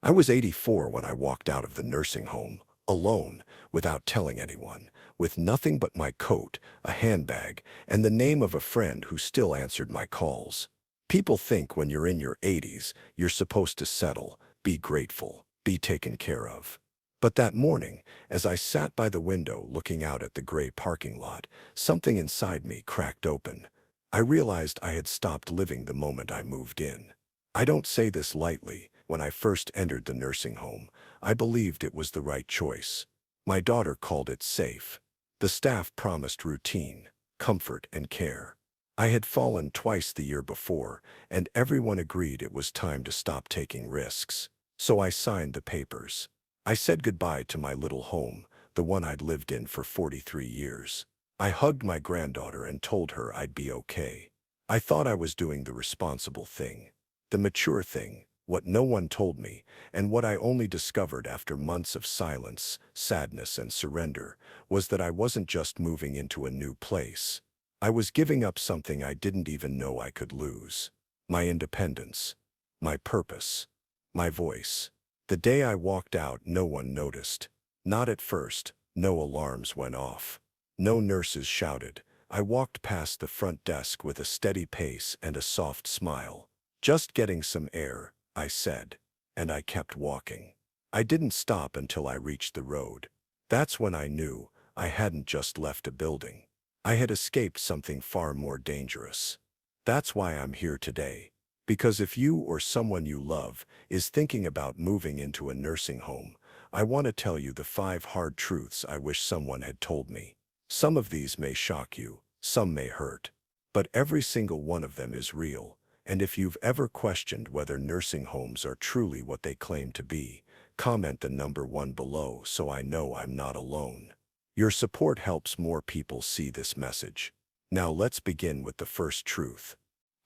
I was 84 when I walked out of the nursing home, alone, without telling anyone, with nothing but my coat, a handbag, and the name of a friend who still answered my calls. People think when you're in your 80s, you're supposed to settle, be grateful, be taken care of. But that morning, as I sat by the window looking out at the gray parking lot, something inside me cracked open. I realized I had stopped living the moment I moved in. I don't say this lightly. When I first entered the nursing home, I believed it was the right choice. My daughter called it safe. The staff promised routine, comfort, and care. I had fallen twice the year before, and everyone agreed it was time to stop taking risks. So I signed the papers. I said goodbye to my little home, the one I'd lived in for 43 years. I hugged my granddaughter and told her I'd be okay. I thought I was doing the responsible thing, the mature thing, what no one told me, and what I only discovered after months of silence, sadness, and surrender, was that I wasn't just moving into a new place. I was giving up something I didn't even know I could lose. My independence, my purpose, my voice. The day I walked out, no one noticed. Not at first. No alarms went off. No nurses shouted. I walked past the front desk with a steady pace and a soft smile. Just getting some air, I said, and I kept walking. I didn't stop until I reached the road. That's when I knew I hadn't just left a building. I had escaped something far more dangerous. That's why I'm here today. Because if you or someone you love is thinking about moving into a nursing home, I want to tell you the 5 hard truths I wish someone had told me. Some of these may shock you, some may hurt, but every single one of them is real. And if you've ever questioned whether nursing homes are truly what they claim to be, comment the number 1 below so I know I'm not alone. Your support helps more people see this message. Now let's begin with the first truth.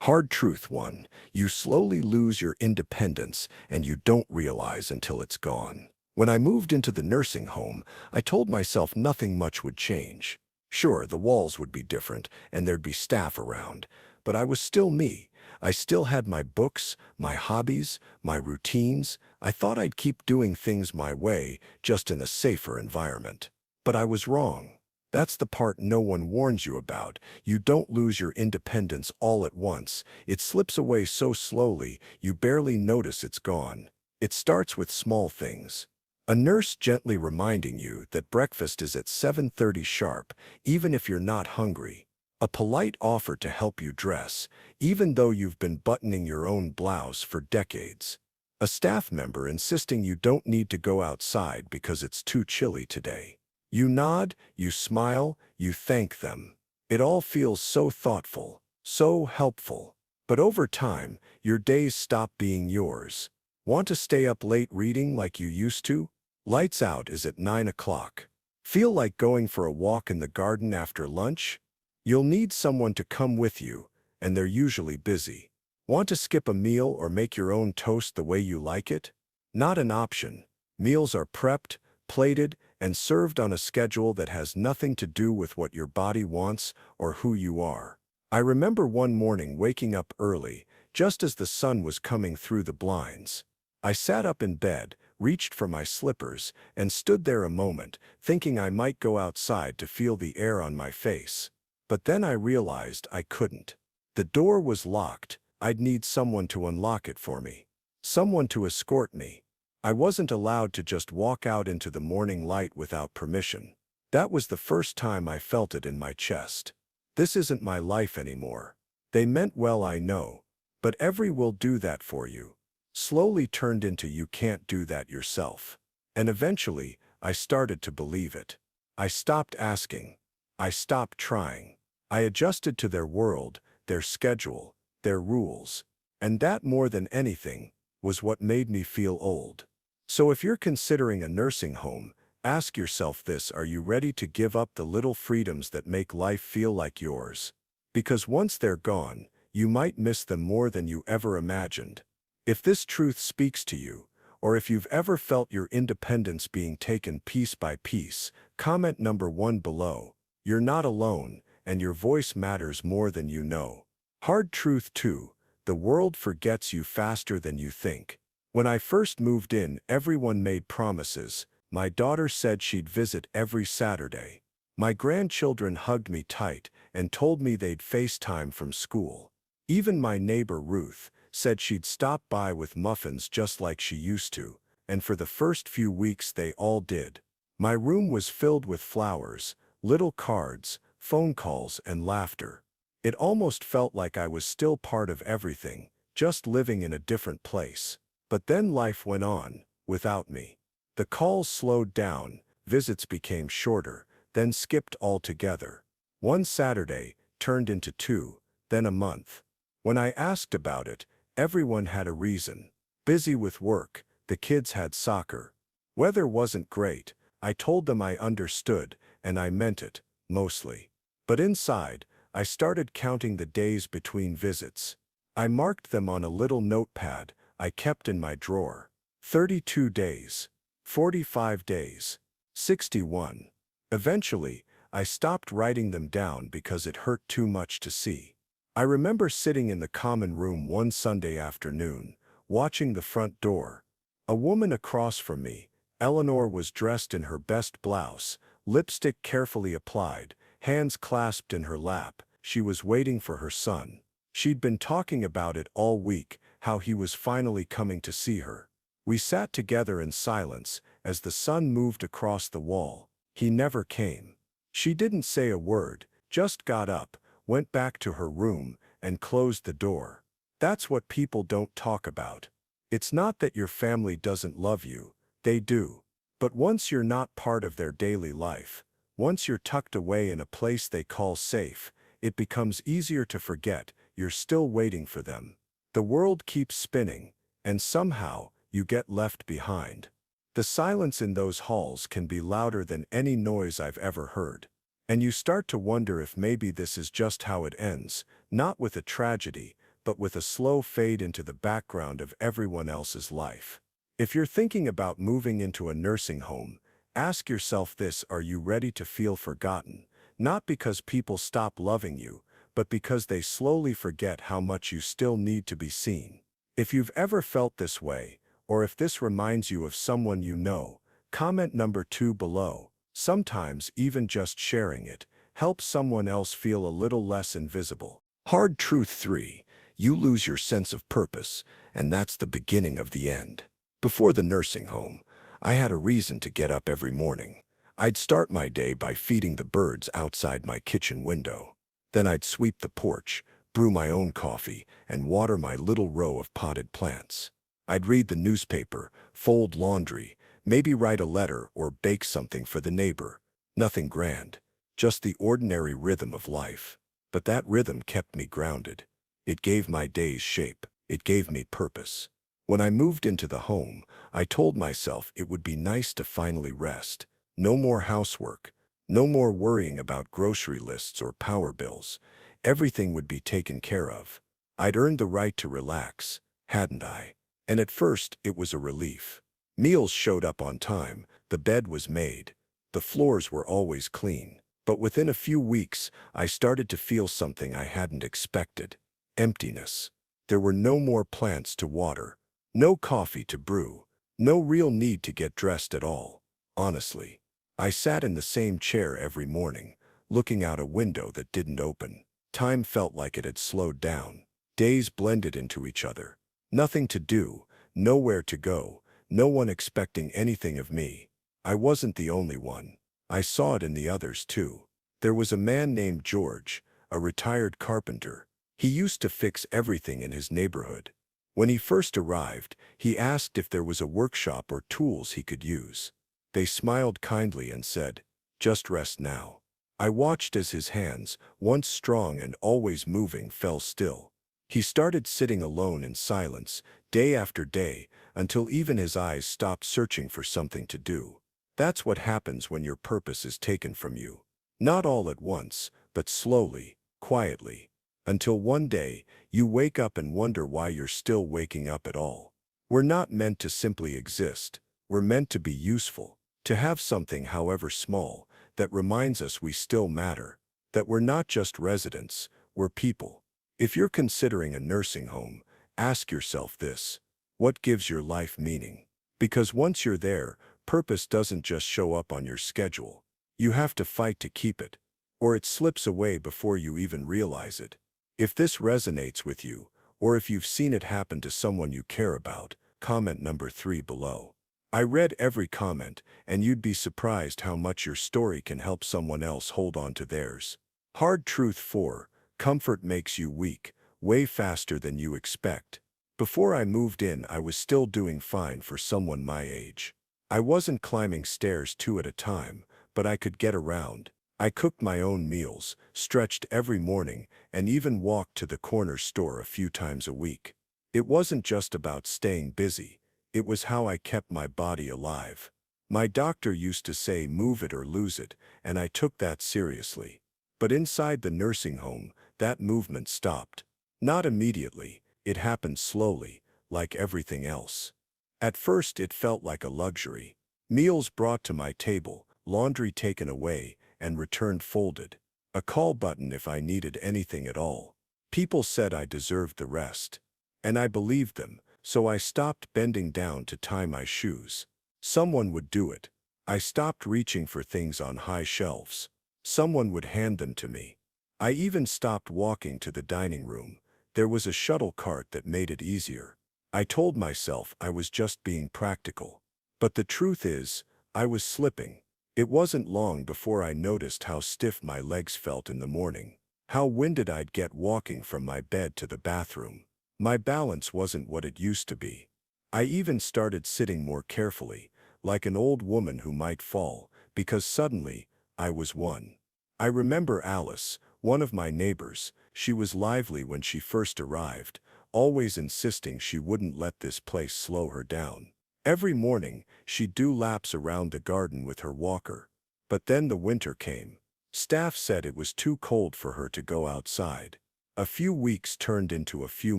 Hard truth 1. You slowly lose your independence and you don't realize until it's gone. When I moved into the nursing home, I told myself nothing much would change. Sure, the walls would be different and there'd be staff around, but I was still me. I still had my books, my hobbies, my routines. I thought I'd keep doing things my way, just in a safer environment. But I was wrong. That's the part no one warns you about. You don't lose your independence all at once. It slips away so slowly, you barely notice it's gone. It starts with small things. A nurse gently reminding you that breakfast is at 7:30 sharp, even if you're not hungry. A polite offer to help you dress, even though you've been buttoning your own blouse for decades. A staff member insisting you don't need to go outside because it's too chilly today. You nod, you smile, you thank them. It all feels so thoughtful, so helpful. But over time, your days stop being yours. Want to stay up late reading like you used to? Lights out is at 9 o'clock. Feel like going for a walk in the garden after lunch? You'll need someone to come with you, and they're usually busy. Want to skip a meal or make your own toast the way you like it? Not an option. Meals are prepped, plated, and served on a schedule that has nothing to do with what your body wants or who you are. I remember one morning waking up early, just as the sun was coming through the blinds. I sat up in bed, reached for my slippers, and stood there a moment, thinking I might go outside to feel the air on my face. But then I realized I couldn't. The door was locked. I'd need someone to unlock it for me. Someone to escort me. I wasn't allowed to just walk out into the morning light without permission. That was the first time I felt it in my chest. This isn't my life anymore. They meant well, I know, but every will do that for you slowly turned into you can't do that yourself. And eventually, I started to believe it. I stopped asking. I stopped trying. I adjusted to their world, their schedule, their rules. And that, more than anything, was what made me feel old. So if you're considering a nursing home, ask yourself this: are you ready to give up the little freedoms that make life feel like yours? Because once they're gone, you might miss them more than you ever imagined. If this truth speaks to you, or if you've ever felt your independence being taken piece by piece, comment number 1 below. You're not alone, and your voice matters more than you know. Hard truth 2. The world forgets you faster than you think. When I first moved in, everyone made promises. My daughter said she'd visit every Saturday. My grandchildren hugged me tight and told me they'd FaceTime from school. Even my neighbor Ruth said she'd stop by with muffins just like she used to, and for the first few weeks they all did. My room was filled with flowers, little cards, phone calls, and laughter. It almost felt like I was still part of everything, just living in a different place. But then life went on, without me. The calls slowed down, visits became shorter, then skipped altogether. One Saturday turned into two, then a month. When I asked about it, everyone had a reason. Busy with work, the kids had soccer. Weather wasn't great. I told them I understood, and I meant it, mostly. But inside, I started counting the days between visits. I marked them on a little notepad I kept in my drawer. 32 days. 45 days. 61. Eventually, I stopped writing them down because it hurt too much to see. I remember sitting in the common room one Sunday afternoon, watching the front door. A woman across from me, Eleanor, was dressed in her best blouse, lipstick carefully applied, hands clasped in her lap. She was waiting for her son. She'd been talking about it all week, how he was finally coming to see her. We sat together in silence as the son moved across the wall. He never came. She didn't say a word, just got up, went back to her room, and closed the door. That's what people don't talk about. It's not that your family doesn't love you, they do. But once you're not part of their daily life, once you're tucked away in a place they call safe, it becomes easier to forget you're still waiting for them. The world keeps spinning, and somehow, you get left behind. The silence in those halls can be louder than any noise I've ever heard. And you start to wonder if maybe this is just how it ends, not with a tragedy, but with a slow fade into the background of everyone else's life. If you're thinking about moving into a nursing home, ask yourself this: are you ready to feel forgotten? Not because people stop loving you, but because they slowly forget how much you still need to be seen. If you've ever felt this way, or if this reminds you of someone you know, comment number 2 below. Sometimes even just sharing it helps someone else feel a little less invisible. Hard truth 3. You lose your sense of purpose, and that's the beginning of the end. Before the nursing home, I had a reason to get up every morning. I'd start my day by feeding the birds outside my kitchen window. Then I'd sweep the porch, brew my own coffee, and water my little row of potted plants. I'd read the newspaper, fold laundry, maybe write a letter or bake something for the neighbor. Nothing grand, just the ordinary rhythm of life. But that rhythm kept me grounded. It gave my days shape. It gave me purpose. When I moved into the home, I told myself it would be nice to finally rest. No more housework. No more worrying about grocery lists or power bills. Everything would be taken care of. I'd earned the right to relax, hadn't I? And at first, it was a relief. Meals showed up on time, the bed was made, the floors were always clean. But within a few weeks, I started to feel something I hadn't expected: emptiness. There were no more plants to water, no coffee to brew, no real need to get dressed at all. Honestly, I sat in the same chair every morning, looking out a window that didn't open. Time felt like it had slowed down. Days blended into each other. Nothing to do, nowhere to go, no one expecting anything of me. I wasn't the only one. I saw it in the others too. There was a man named George, a retired carpenter. He used to fix everything in his neighborhood. When he first arrived, he asked if there was a workshop or tools he could use. They smiled kindly and said, "Just rest now." I watched as his hands, once strong and always moving, fell still. He started sitting alone in silence, day after day, until even his eyes stopped searching for something to do. That's what happens when your purpose is taken from you. Not all at once, but slowly, quietly, until one day, you wake up and wonder why you're still waking up at all. We're not meant to simply exist. We're meant to be useful, to have something, however small, that reminds us we still matter, that we're not just residents, we're people. If you're considering a nursing home, ask yourself this: What gives your life meaning? Because once you're there, purpose doesn't just show up on your schedule. You have to fight to keep it, or it slips away before you even realize it. If this resonates with you, or if you've seen it happen to someone you care about, comment number 3 below. I read every comment, and you'd be surprised how much your story can help someone else hold on to theirs. Hard truth 4. Comfort makes you weak, way faster than you expect. Before I moved in, I was still doing fine for someone my age. I wasn't climbing stairs 2 at a time, but I could get around. I cooked my own meals, stretched every morning, and even walked to the corner store a few times a week. It wasn't just about staying busy. It was how I kept my body alive. My doctor used to say move it or lose it, and I took that seriously. But inside the nursing home, that movement stopped. Not immediately. It happened slowly, like everything else. At first it felt like a luxury. Meals brought to my table, laundry taken away, and returned folded. A call button if I needed anything at all. People said I deserved the rest. And I believed them, so I stopped bending down to tie my shoes. Someone would do it. I stopped reaching for things on high shelves. Someone would hand them to me. I even stopped walking to the dining room. There was a shuttle cart that made it easier. I told myself I was just being practical. But the truth is, I was slipping. It wasn't long before I noticed how stiff my legs felt in the morning, how winded I'd get walking from my bed to the bathroom. My balance wasn't what it used to be. I even started sitting more carefully, like an old woman who might fall, because suddenly, I was one. I remember Alice, one of my neighbors. She was lively when she first arrived, always insisting she wouldn't let this place slow her down. Every morning, she'd do laps around the garden with her walker. But then the winter came. Staff said it was too cold for her to go outside. A few weeks turned into a few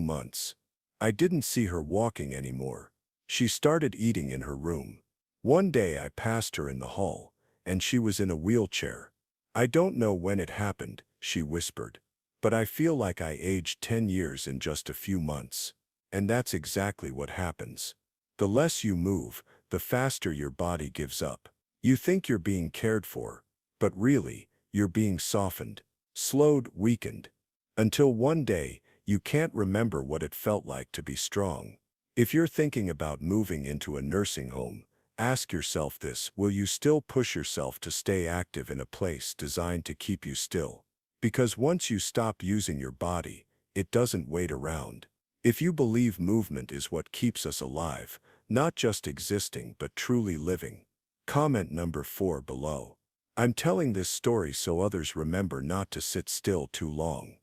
months. I didn't see her walking anymore. She started eating in her room. One day I passed her in the hall, and she was in a wheelchair. "I don't know when it happened," she whispered. "But I feel like I aged 10 years in just a few months." And that's exactly what happens. The less you move, the faster your body gives up. You think you're being cared for, but really, you're being softened, slowed, weakened. Until one day, you can't remember what it felt like to be strong. If you're thinking about moving into a nursing home, ask yourself this: will you still push yourself to stay active in a place designed to keep you still? Because once you stop using your body, it doesn't wait around. If you believe movement is what keeps us alive, not just existing but truly living, comment number 4 below. I'm telling this story so others remember not to sit still too long.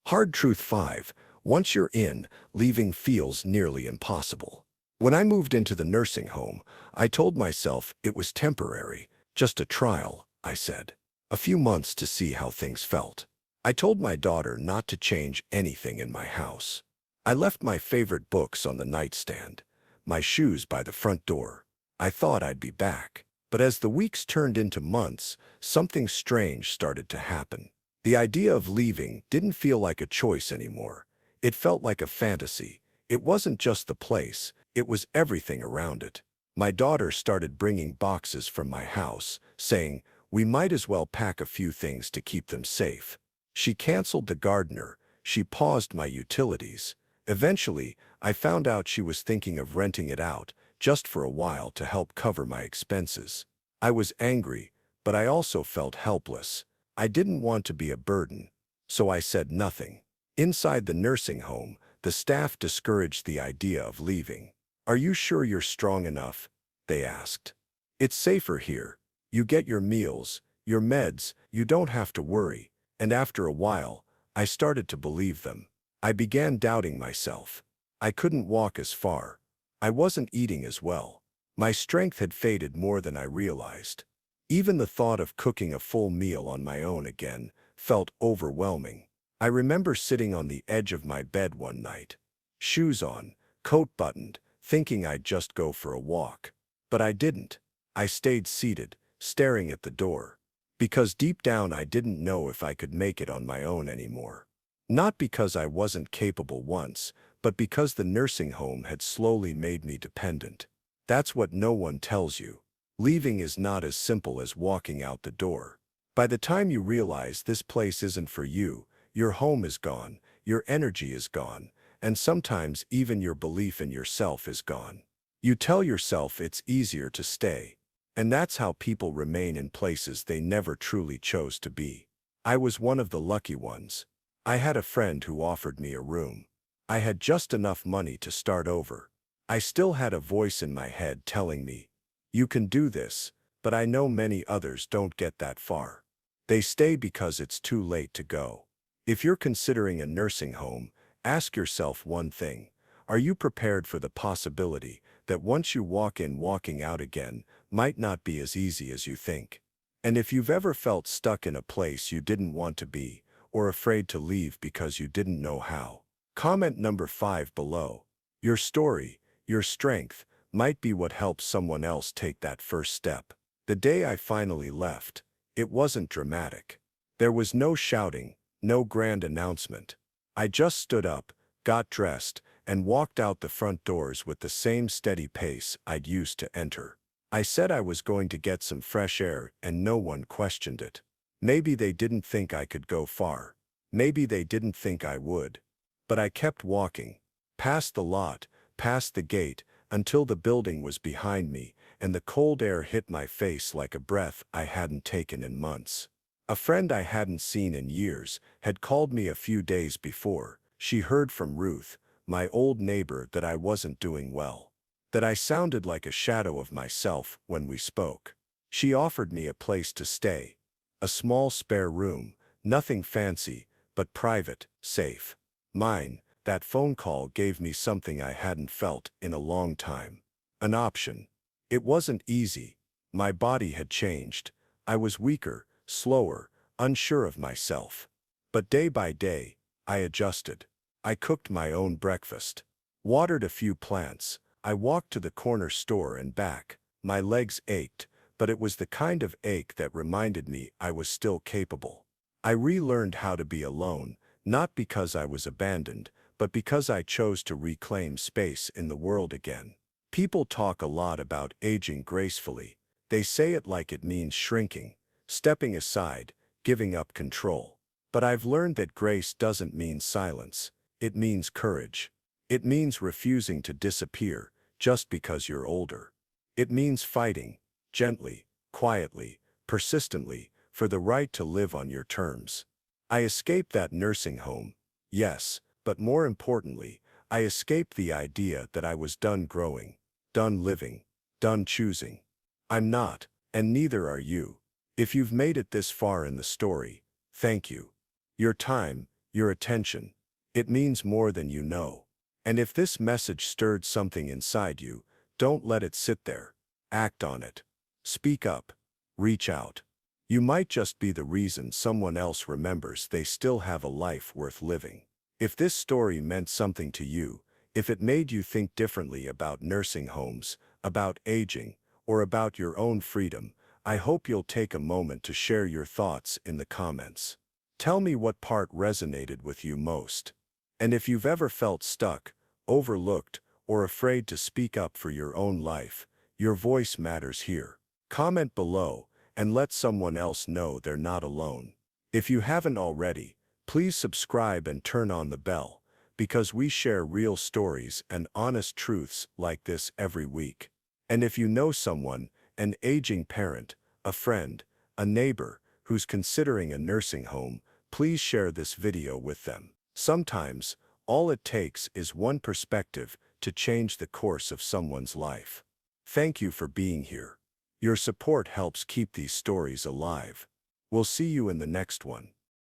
Hard truth 5. Once you're in, leaving feels nearly impossible. When I moved into the nursing home, I told myself it was temporary, just a trial, I said. A few months to see how things felt. I told my daughter not to change anything in my house. I left my favorite books on the nightstand, my shoes by the front door. I thought I'd be back. But as the weeks turned into months, something strange started to happen. The idea of leaving didn't feel like a choice anymore. It felt like a fantasy. It wasn't just the place, it was everything around it. My daughter started bringing boxes from my house, saying, "We might as well pack a few things to keep them safe." She canceled the gardener. She paused my utilities. Eventually, I found out she was thinking of renting it out, just for a while to help cover my expenses. I was angry, but I also felt helpless. I didn't want to be a burden, so I said nothing. Inside the nursing home, the staff discouraged the idea of leaving. "Are you sure you're strong enough?" they asked. "It's safer here. You get your meals, your meds, you don't have to worry." And after a while, I started to believe them. I began doubting myself. I couldn't walk as far. I wasn't eating as well. My strength had faded more than I realized. Even the thought of cooking a full meal on my own again felt overwhelming. I remember sitting on the edge of my bed one night, shoes on, coat buttoned, thinking I'd just go for a walk. But I didn't. I stayed seated, staring at the door. Because deep down I didn't know if I could make it on my own anymore. Not because I wasn't capable once, but because the nursing home had slowly made me dependent. That's what no one tells you. Leaving is not as simple as walking out the door. By the time you realize this place isn't for you, your home is gone, your energy is gone, and sometimes even your belief in yourself is gone. You tell yourself it's easier to stay. And that's how people remain in places they never truly chose to be. I was one of the lucky ones. I had a friend who offered me a room. I had just enough money to start over. I still had a voice in my head telling me, "You can do this," but I know many others don't get that far. They stay because it's too late to go. If you're considering a nursing home, ask yourself one thing. Are you prepared for the possibility that once you walk in, walking out again might not be as easy as you think? And if you've ever felt stuck in a place you didn't want to be, or afraid to leave because you didn't know how, comment number 5 below. Your story, your strength, might be what helps someone else take that first step. The day I finally left, it wasn't dramatic. There was no shouting, no grand announcement. I just stood up, got dressed, and walked out the front doors with the same steady pace I'd used to enter. I said I was going to get some fresh air, and no one questioned it. Maybe they didn't think I could go far. Maybe they didn't think I would. But I kept walking, past the lot, past the gate, until the building was behind me, and the cold air hit my face like a breath I hadn't taken in months. A friend I hadn't seen in years had called me a few days before. She heard from Ruth, my old neighbor, that I wasn't doing well, that I sounded like a shadow of myself when we spoke. She offered me a place to stay, a small spare room, nothing fancy, but private, safe. Mine. That phone call gave me something I hadn't felt in a long time. An option. It wasn't easy. My body had changed. I was weaker, slower, unsure of myself. But day by day, I adjusted. I cooked my own breakfast, watered a few plants. I walked to the corner store and back. My legs ached, but it was the kind of ache that reminded me I was still capable. I relearned how to be alone, not because I was abandoned, but because I chose to reclaim space in the world again. People talk a lot about aging gracefully. They say it like it means shrinking, stepping aside, giving up control. But I've learned that grace doesn't mean silence. It means courage. It means refusing to disappear just because you're older. It means fighting, gently, quietly, persistently, for the right to live on your terms. I escaped that nursing home, yes, but more importantly, I escaped the idea that I was done growing, done living, done choosing. I'm not, and neither are you. If you've made it this far in the story, thank you. Your time, your attention, it means more than you know. And if this message stirred something inside you, don't let it sit there. Act on it. Speak up. Reach out. You might just be the reason someone else remembers they still have a life worth living. If this story meant something to you, if it made you think differently about nursing homes, about aging, or about your own freedom, I hope you'll take a moment to share your thoughts in the comments. Tell me what part resonated with you most. And if you've ever felt stuck, overlooked, or afraid to speak up for your own life, your voice matters here. Comment below and let someone else know they're not alone. If you haven't already, please subscribe and turn on the bell, because we share real stories and honest truths like this every week. And if you know someone, an aging parent, a friend, a neighbor, who's considering a nursing home, please share this video with them. Sometimes, all it takes is one perspective to change the course of someone's life. Thank you for being here. Your support helps keep these stories alive. We'll see you in the next one.